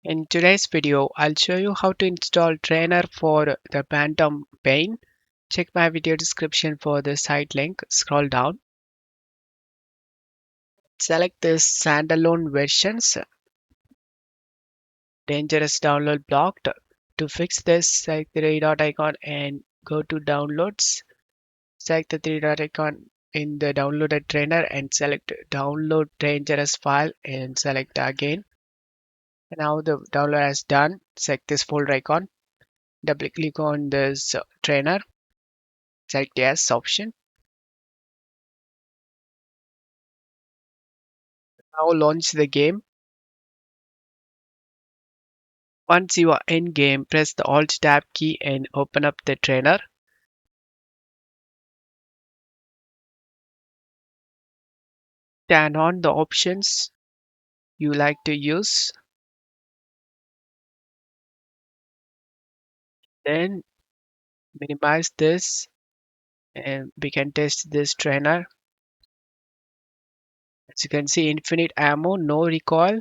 In today's video, I'll show you how to install trainer for the Phantom Pain. Check my video description for the site link. Scroll down. Select the standalone versions. Dangerous download blocked. To fix this, select the three dot icon and go to downloads. Select the three dot icon in the downloaded trainer and select download dangerous file and select again. Now the download has done. Select this folder icon. Double click on this trainer. Select yes option. Now launch the game. Once you are in game, press the Alt Tab key and open up the trainer. Turn on the options you like to use. Then minimize this and we can test this trainer. As you can see, infinite ammo, no recoil.